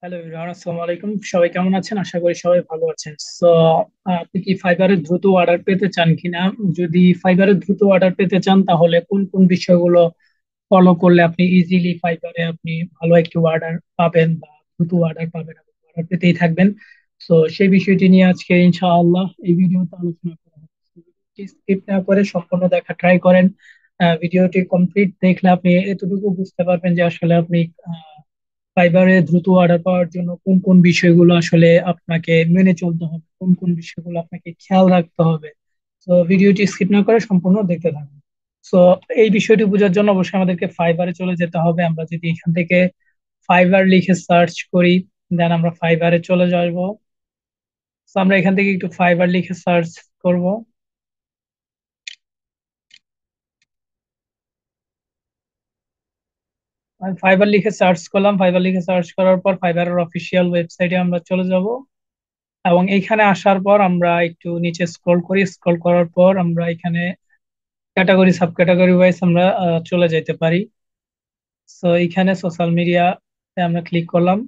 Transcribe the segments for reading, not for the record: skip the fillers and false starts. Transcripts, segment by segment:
Hello everyone, আসসালামু আলাইকুম। সবাই কেমন আছেন? আশা করি সবাই ভালো আছেন। আপনি কি ফাইবারের দ্রুত অর্ডার পেতে চান কিনা? যদি ফাইবারের দ্রুত অর্ডার পেতে চান তাহলে কোন কোন বিষয়গুলো ফলো করলে আপনি ইজিলি ফাইবারে আপনি ভালো একটি অর্ডার পাবেন বা দ্রুত অর্ডার পাবেন এবং অর্ডার পেতেই থাকবেন। সেই বিষয়টি নিয়ে আজকে ইনশাআল্লাহ এই ভিডিওতে আলোচনা করা হবে। স্কিপ না করে সম্পূর্ণ দেখা ট্রাই করেন। ভিডিওটি কমপ্লিট দেখলে আপনি এতটুকু বুঝতে পারবেন যে আসলে আপনি ফাইবারে দ্রুত অর্ডার পাওয়ার জন্য কোন কোন বিষয়গুলো আসলে আপনাকে মেনে চলতে হবে, কোন কোন বিষয়গুলো আপনাকে খেয়াল রাখতে হবে। তো ভিডিওটি স্কিপ না করে সম্পূর্ণ দেখতে থাকুন। তো এই বিষয়টি বোঝার জন্য অবশ্যই আমাদেরকে ফাইবারে চলে যেতে হবে। আমরা যদি এখান থেকে ফাইবার লিখে সার্চ করি, দেন আমরা ফাইবারে চলে যাবো। তো আমরা এখান থেকে একটু ফাইবার লিখে সার্চ করব। আমি ফাইবার লিখে সার্চ করলাম, ফাইবার লিখে সার্চ করার পর ফাইবারের অফিসিয়াল ওয়েবসাইটে আমরা চলে যাব। এবং এইখানে আসার পর আমরা একটু নিচে স্ক্রল করি, স্ক্রল করার পর আমরা এখানে ক্যাটাগরি সাব ক্যাটাগরি ওয়াইজ আমরা চলে যেতে পারি। এখানে সোশ্যাল মিডিয়াতে আমরা ক্লিক করলাম।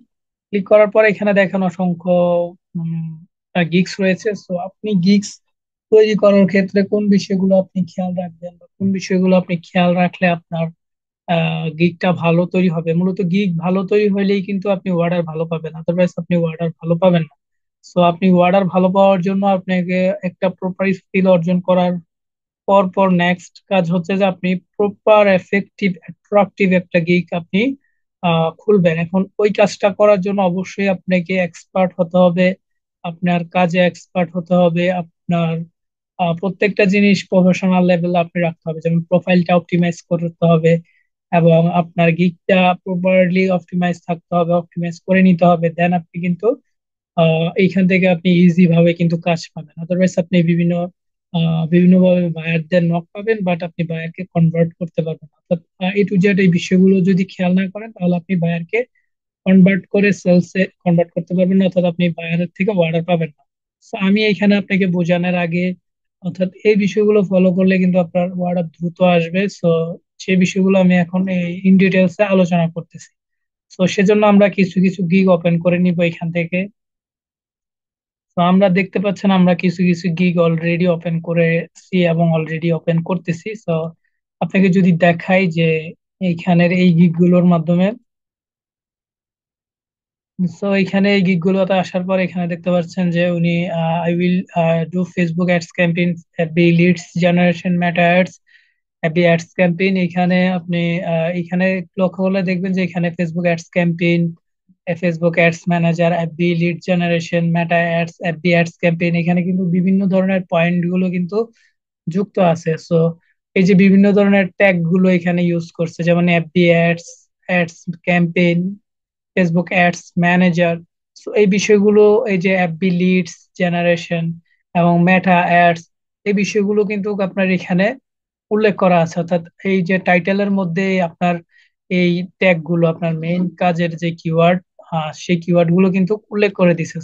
ক্লিক করার পর এখানে দেখেন অসংখ্য গিগস রয়েছে। আপনি গিগস তৈরি করার ক্ষেত্রে কোন বিষয়গুলো আপনি খেয়াল রাখবেন বা কোন বিষয়গুলো আপনি খেয়াল রাখলে আপনার গিগটা ভালো তৈরি হবে। মূলত গিগ ভালো তৈরি হলেই কিন্তু আপনি অর্ডার ভালো পাবেন, আদারওয়াইজ আপনি অর্ডার ভালো পাবেন না। আপনি অর্ডার ভালো পাওয়ার জন্য আপনাকে একটা প্রপার স্কিল অর্জন করার পর পর নেক্সট কাজ হচ্ছে যে আপনি প্রপার এফেক্টিভ অ্যাট্রাকটিভ একটা গিগ আপনি খুলবেন। এখন ওই কাজটা করার জন্য অবশ্যই আপনাকে এক্সপার্ট হতে হবে, আপনার কাজে এক্সপার্ট হতে হবে, আপনার প্রত্যেকটা জিনিস প্রফেশনাল লেভেলে আপনি রাখতে হবে। যেমন প্রোফাইলটা অপটিমাইজ করতে হবে এবং আপনার গিগটা প্রপারলি অপটিমাইজ থাকতে হবে, অপটিমাইজ করে নিতে হবে। দেন আপনি কিন্তু এইখান থেকে আপনি ইজি ভাবে কিন্তু কাজ পাবেন। আদারওয়াইজ আপনি বিভিন্ন ভাবে বায়ারদের নক পাবেন, বাট আপনি বায়ারকে কনভার্ট করতে পারবেন না। অর্থাৎ এ টু জেড এই বিষয়গুলো যদি খেয়াল না করেন তাহলে আপনি বায়ারকে কনভার্ট করে সেলসে কনভার্ট করতে পারবেন না, অর্থাৎ আপনি বায়ারের থেকে অর্ডার পাবেন না। আমি এখানে আপনাকে বোঝানোর আগে, অর্থাৎ এই বিষয়গুলো ফলো করলে কিন্তু আপনার অর্ডার দ্রুত আসবে। সেই বিষয়গুলো আমি এখন এই ইন ডিটেলসে আলোচনা করতেছি। সেজন্য আমরা কিছু কিছু গিগ ওপেন করে নিব এখান থেকে। তো আমরা দেখতে পাচ্ছেন আমরা কিছু কিছু গিগ অলরেডি ওপেন করেছি এবং অলরেডি ওপেন করতেছি। আপনাকে যদি দেখাই যে এইখানের এই গিগ গুলোর মাধ্যমে, এখানে এই গিগ গুলোতে আসার পর এখানে দেখতে পাচ্ছেন যে উনি I will do Facebook ads campaign, FB leads generation, Meta ads, FB ads campaign. এখানে আপনি এখানে লক্ষ্য করলে দেখবেন যে এখানে Facebook ads campaign, Facebook ads manager, FB lead generation, Meta ads, FB ads campaign, এখানে কিন্তু বিভিন্ন ধরনের পয়েন্ট গুলো কিন্তু যুক্ত আছে। এই যে বিভিন্ন ধরনের ট্যাগ গুলো এখানে ইউজ করছে, যেমন FB ads, ads campaign, Facebook ads manager. এই বিষয়গুলো, এই যে এফবি লিডস জেনারেশন এবং মেটা অ্যাডস, এই বিষয়গুলো কিন্তু আপনার এখানে উল্লেখ করা আছে। অর্থাৎ এই যে টাইটেলের মধ্যে আপনার এই ট্যাগ গুলো, আপনার মেইন কাজের যে কিওয়ার্ড, সেই কিওয়ার্ড গুলো কিন্তু উল্লেখ করে দিছে।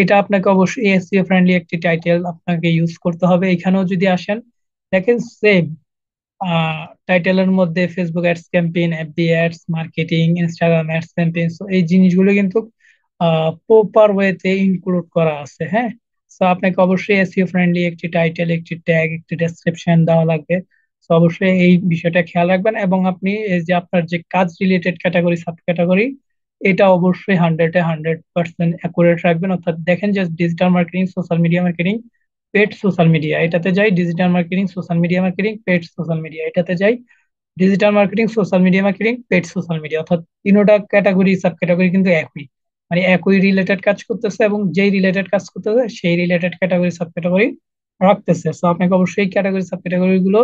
এটা আপনাকে অবশ্যই এসইও ফ্রেন্ডলি একটি টাইটেল আপনাকে ইউজ করতে হবে। এখানেও যদি আসেন দেখেন সেম টাইটেলের মধ্যে Facebook ads campaign, FB ads marketing, Instagram ads campaign, এই জিনিসগুলো কিন্তু প্রপার ওয়েতে ইনক্লুড করা আছে। হ্যাঁ, আপনাকে অবশ্যই এসইও ফ্রেন্ডলি একটি টাইটেল, একটি ট্যাগ, একটি ডেসক্রিপশন দেওয়া লাগবে। অবশ্যই এই বিষয়টা খেয়াল রাখবেন এবং আপনি এই যে আপনার যে কাজ রিলেটেড ক্যাটাগরি, সাব ক্যাটাগরি, এটা অবশ্যই 100% অ্যাকুরেট রাখবেন। অর্থাৎ দেখেন যে digital marketing, social media marketing, paid social media, এটাতে যাই digital marketing, social media marketing, paid social media, এটাতে যাই digital marketing, social media marketing, paid social media. অর্থাৎ তিনোটা ক্যাটাগরি সাব ক্যাটাগরি কিন্তু একই, মানে একই রিলেটেড কাজ করতেছে এবং যেই রিলেটেড কাজ করতেছে সেই রিলেটেড ক্যাটাগরি সাব ক্যাটাগরি রাখতেছে। আপনাকে অবশ্যই ক্যাটাগরি সাব ক্যাটাগরি গুলো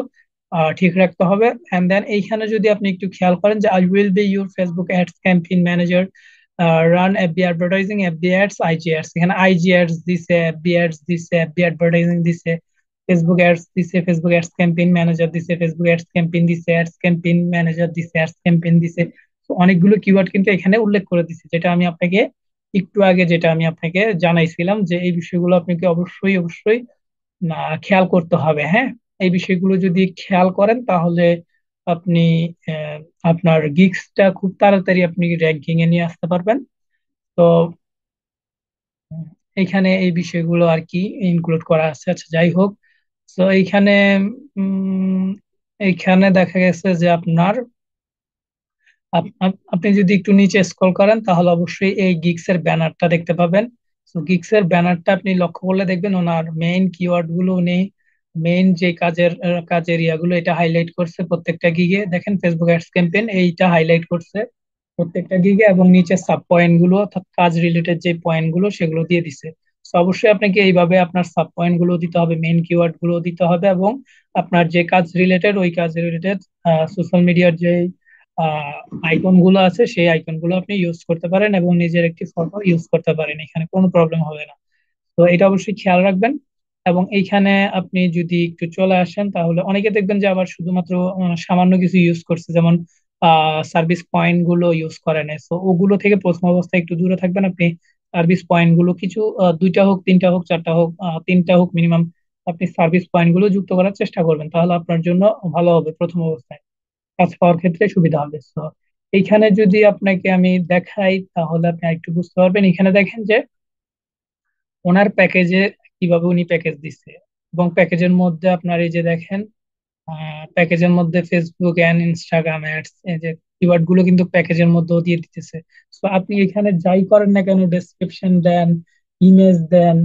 ঠিক রাখতে হবে। এন্ড দেন এইখানে যদি আপনি একটু খেয়াল করেন যে I will be your Facebook ads campaign manager, run FB advertising, FB ads, IG ads, এখানে আইজি অ্যাডস দিছে, এফবি অ্যাডস দিছে, এফবি অ্যাডভার্টাইজিং দিছে, ফেসবুক অ্যাডস দিছে, ফেসবুক অ্যাডস ক্যাম্পেইন ম্যানেজার দিছে, ফেসবুক অ্যাডস ক্যাম্পেইন দিছে, অ্যাডস ক্যাম্পেইন ম্যানেজার দিছে, ads campaign দিছে। অনেকগুলো কিওয়ার্ড কিন্তু এখানে উল্লেখ করে দিছে, যেটা আমি আপনাকে একটু আগে যেটা আমি আপনাকে জানাইছিলাম যে এই বিষয়গুলো আপনাকে অবশ্যই অবশ্যই খেয়াল করতে হবে। হ্যাঁ, এই বিষয়গুলো যদি খেয়াল করেন তাহলে আপনি আহ, আপনার গিগসটা খুব তাড়াতাড়ি আপনি র্যাঙ্কিং এ নিয়ে আসতে পারবেন। তো উম, এখানে এই বিষয়গুলো আর কি ইনক্লুড করা আছে। আচ্ছা, যাই হোক। তো এইখানে উম, এইখানে দেখা গেছে যে আপনার আপনি যদি একটু নিচে স্ক্রল করেন তাহলে অবশ্যই এই গিগস এর ব্যানারটা দেখতে পাবেন। তো গিগস এর ব্যানারটা আপনি লক্ষ্য করলে দেখবেন ওনার মেইন কিওয়ার্ড গুলো উনি মেইন যে কাজের ইয়াগুলো এটা হাইলাইট করছে প্রত্যেকটা গিগে। দেখেন ফেসবুক অ্যাডস ক্যাম্পেইন এইটা হাইলাইট করছে প্রত্যেকটা গিগে, এবং নিচে সাব পয়েন্ট গুলো অর্থাৎ কাজ রিলেটেড যে পয়েন্ট গুলো সেগুলো দিয়ে দিছে। তো অবশ্যই আপনাকে এইভাবে আপনার সাব পয়েন্ট গুলো দিতে হবে, মেইন কিওয়ার্ড গুলো দিতে হবে, এবং আপনার যে কাজ রিলেটেড ওই কাজ রিলেটেড সোশ্যাল মিডিয়ার যে আইকন গুলো আছে সেই আইকন গুলো আপনি ইউজ করতে পারেন এবং নিজের একটি ফটো ইউজ করতে পারেন, এখানে কোনো প্রবলেম হবে না। তো এটা অবশ্যই খেয়াল রাখবেন। এবং এইখানে আপনি যদি একটু চলে আসেন তাহলে অনেকে দেখবেন যে আবার শুধুমাত্র সামান্য কিছু ইউজ করছে, যেমন সার্ভিস পয়েন্ট গুলো ইউজ করে না। তো ওগুলো থেকে প্রথম অবস্থায় একটু দূরে থাকবেন আপনি। সার্ভিস পয়েন্ট গুলো কিছু দুইটা হোক, তিনটা হোক, চারটা হোক, তিনটা হোক মিনিমাম, আপনি সার্ভিস পয়েন্ট গুলো যুক্ত করার চেষ্টা করবেন, তাহলে আপনার জন্য ভালো হবে, প্রথম অবস্থায় কাজ পাওয়ার ক্ষেত্রে সুবিধা হবে। তো এইখানে যদি আপনাকে আমি দেখাই তাহলে আপনি একটু বুঝতে পারবেন। এখানে দেখেন যে ওনার প্যাকেজে কিভাবে উনি প্যাকেজ দিচ্ছে, এবং প্যাকেজের মধ্যে আপনার এই যে দেখেন প্যাকেজের মধ্যে ফেসবুক এন্ড ইনস্টাগ্রাম অ্যাডস, এই যে কিওয়ার্ড গুলো কিন্তু প্যাকেজের মধ্যেও দিয়ে দিতেছে। তো আপনি এখানে যাই করেন না কেন, ডেসক্রিপশন দেন, ইমেজ দেন,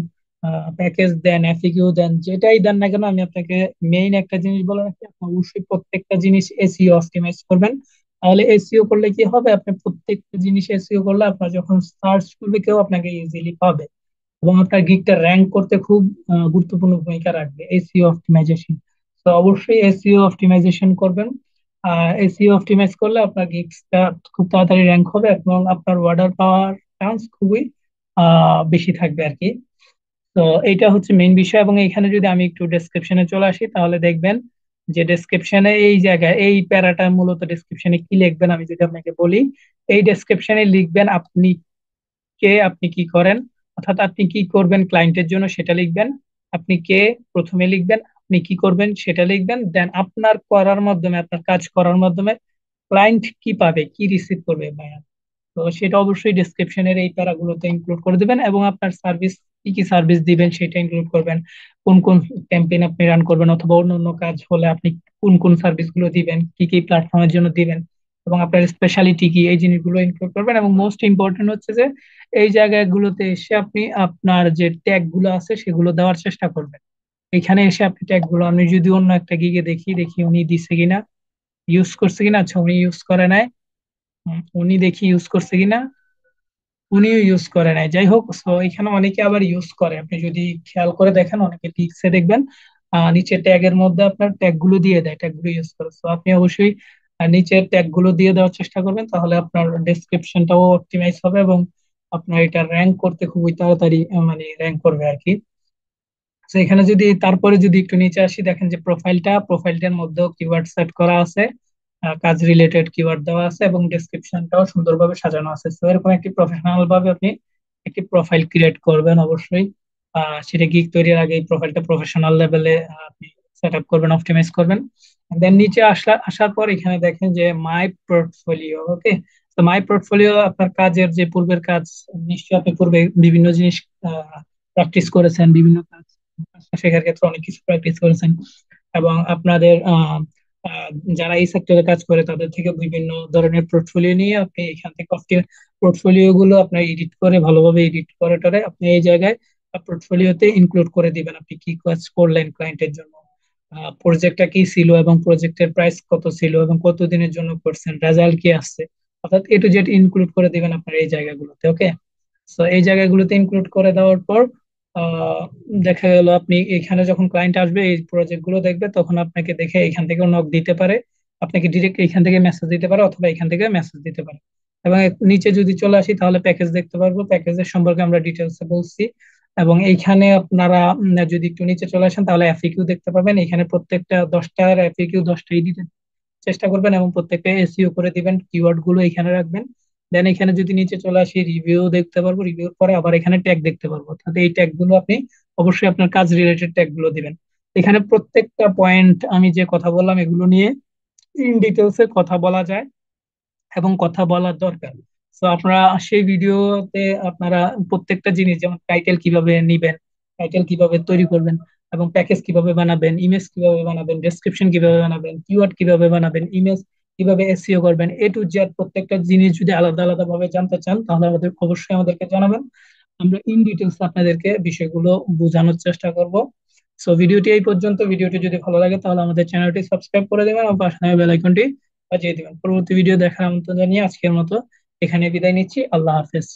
প্যাকেজ দেন, এফএকিউ দেন, যেটাই দেন না কেন, আমি আপনাকে মেইন একটা জিনিস বলে রাখি, আপনি অবশ্যই প্রত্যেকটা জিনিস এসইও অপটিমাইজ করবেন। তাহলে এসইও করলে কি হবে, আপনি প্রত্যেকটা জিনিস এসইও করলে আপনার যখন সার্চ করবে কেউ আপনাকে ইজিলি পাবে, এবং আপনার গিগটা র্যাঙ্ক করতে খুব গুরুত্বপূর্ণ ভূমিকা রাখবে এসইও অপটিমাইজেশন। তো অবশ্যই এসইও অপটিমাইজেশন করবেন। এসইও অপটিমাইজ করলে আপনার গিগসটা খুব তাড়াতাড়ি র্যাঙ্ক হবে এবং আপনার অর্ডার পাওয়ার চান্স খুবই বেশি থাকবে আর কি। তো এইটা হচ্ছে মেইন বিষয়। এবং এখানে যদি আমি একটু ডেসক্রিপশনে চলে আসি তাহলে দেখবেন যে ডেসক্রিপশনে এই জায়গায় এই প্যারাটা মূলত ডেসক্রিপশনে কি লিখবেন আমি যদি আপনাকে বলি, এই ডেসক্রিপশনে লিখবেন আপনি কে, আপনি কি করেন, অর্থাৎ আপনি কি করবেন ক্লায়েন্টের জন্য সেটা লিখবেন। আপনি কে প্রথমে লিখবেন, আপনি কি করবেন সেটা লিখবেন, দেন আপনার করার মাধ্যমে, আপনার কাজ করার মাধ্যমে ক্লায়েন্ট কি পাবে, কি রিসিভ করবে ভাইয়া। তো সেটা অবশ্যই ডেসক্রিপশনের এই প্যারাগুলোতে ইনক্লুড করে দিবেন, এবং আপনার সার্ভিস কি কি সার্ভিস দিবেন সেটা ইনক্লুড করবেন। কোন কোন ক্যাম্পেইন আপনি রান করবেন, অথবা অন্য অন্য কাজ হলে আপনি কোন কোন সার্ভিস গুলো দিবেন, কি কি প্ল্যাটফর্মের জন্য দিবেন, এবং আপনার স্পেশালিটি কি, এই জিনিসগুলো ইনক্লুড করবেন। এবং মোস্ট ইম্পর্টেন্ট হচ্ছে যে এই জায়গাগুলোতে এসে আপনি আপনার যে ট্যাগ গুলো আছে সেগুলো দেওয়ার চেষ্টা করবেন। এখানে এসে আপনি ট্যাগ গুলো, আমি যদি অন্য একটা গিগে দেখি দেখি উনি দিছে কিনা, ইউজ করছে কিনা। আচ্ছা, উনি ইউজ করে নাই। উনি দেখি ইউজ করছে কিনা, উনিও ইউজ করে নাই। যাই হোক, সো এখানে অনেকে আবার ইউজ করে, আপনি যদি খেয়াল করে দেখেন অনেকে লিখছে দেখবেন নিচে ট্যাগের মধ্যে আপনার ট্যাগ গুলো দিয়ে দেয়, ট্যাগ গুলো ইউজ করে। তো আপনি অবশ্যই নিচের ট্যাগ গুলো দিয়ে দেওয়ার চেষ্টা করবেন, তাহলে আপনার ডেসক্রিপশনটাও অপটিমাইজ হবে এবং আপনার এটা র্যাঙ্ক করতে খুবই তাড়াতাড়ি মানে র্যাঙ্ক করবে আর কি। তো এখানে যদি তারপরে যদি একটু নিচে আসি, দেখেন যে প্রোফাইলটার মধ্যেও কিওয়ার্ড সেট করা আছে, কাজ রিলেটেড কিওয়ার্ড দেওয়া আছে, এবং ডেসক্রিপশনটাও সুন্দরভাবে সাজানো আছে। তো এরকম একটি প্রফেশনাল ভাবে আপনি একটি প্রোফাইল ক্রিয়েট করবেন অবশ্যই। সেটা গিগ তৈরির আগে এই প্রোফাইলটা প্রফেশনাল লেভেলে আপনি সেট আপ করবেন, অপটিমাইজ করবেন। দেন নিচে আসার পর এখানে দেখেন যে মাই পোর্টফোলিও। ওকে, তো মাই পোর্টফোলিও আপনার কাজের যে পূর্বের কাজ, নিশ্চয়ই আপনি পূর্বে বিভিন্ন জিনিস প্র্যাকটিস করেছেন, বিভিন্ন কাজ কাজটা শেখার ক্ষেত্রে অনেক কিছু প্র্যাকটিস করেছেন, এবং আপনাদের আহ, যারা এই সেক্টরে কাজ করে তাদের থেকে বিভিন্ন ধরনের পোর্টফোলিও নিয়ে আপনি এখান থেকে পোর্টফোলিও গুলো আপনার এডিট করে, ভালোভাবে এডিট করে টরে আপনি এই জায়গায় পোর্টফোলিওতে ইনক্লুড করে দিবেন আপনি কি কাজ করলেন ক্লায়েন্টের জন্য, প্রজেক্টটা কি ছিল, এবং প্রজেক্টের প্রাইস কত ছিল, এবং কত দিনের জন্য করছেন, রেজাল্ট কি আসছে, অর্থাৎ এ টু জেড ইনক্লুড করে দিবেন আপনার এই জায়গাগুলোতে। ওকে, তো এই জায়গাগুলোতে ইনক্লুড করে দেওয়ার পর আহ, দেখা গেল আপনি এখানে যখন ক্লায়েন্ট আসবে এই প্রজেক্ট গুলো দেখবে তখন আপনাকে দেখে এখান থেকেও নক দিতে পারে, আপনাকে ডিরেক্ট এখান থেকে মেসেজ দিতে পারে, অথবা এখান থেকে মেসেজ দিতে পারে। এবং নিচে যদি চলে আসি তাহলে প্যাকেজ দেখতে পারবো, প্যাকেজের সম্পর্কে আমরা ডিটেলস বলছি। এবং এইখানে আপনারা যদি একটু নিচে চলে আসেন তাহলে এফএকিউ দেখতে পাবেন। এখানে প্রত্যেকটা 10টার এফএকিউ 10টাই দিতে চেষ্টা করবেন, এবং প্রত্যেকটা এসইও করে দিবেন, কিওয়ার্ড গুলো এখানে রাখবেন। দেন এখানে যদি নিচে চলে আসি রিভিউ দেখতে পারবো, রিভিউর পরে আবার এখানে ট্যাগ দেখতে পারবো, অর্থাৎ এই ট্যাগ গুলো আপনি অবশ্যই আপনার কাজ রিলেটেড ট্যাগ গুলো দিবেন। এখানে প্রত্যেকটা পয়েন্ট আমি যে কথা বললাম এগুলো নিয়ে ইন ডিটেলসে কথা বলা যায় এবং কথা বলার দরকার। তো আপনারা সেই ভিডিওতে আপনারা প্রত্যেকটা জিনিস, যেমন টাইটেল কিভাবে নিবেন, টাইটেল কিভাবে তৈরি করবেন, এবং প্যাকেজ কিভাবে বানাবেন, ইমেজ কিভাবে বানাবেন, ডেসক্রিপশন কিভাবে বানাবেন, কিওয়ার্ড কিভাবে বানাবেন, ইমেজ কিভাবে এসইও করবেন, এ টু জেড প্রত্যেকটা জিনিস যদি আলাদা আলাদা ভাবে জানতে চান তাহলে অবশ্যই আমাদেরকে জানাবেন। আমরা ইন ডিটেলস আপনাদেরকে বিষয়গুলো বোঝানোর চেষ্টা করব। সো ভিডিওটি এই পর্যন্ত। ভিডিওটি যদি ভালো লাগে তাহলে আমাদের চ্যানেলটি সাবস্ক্রাইব করে দেবেন এবং পাশে বেল আইকনটি বাজিয়ে দিবেন। পরবর্তী ভিডিও দেখার আমন্ত্রণ জানিয়ে আজকের মতো এখানে বিদায় নিচ্ছি। আল্লাহ হাফেজ।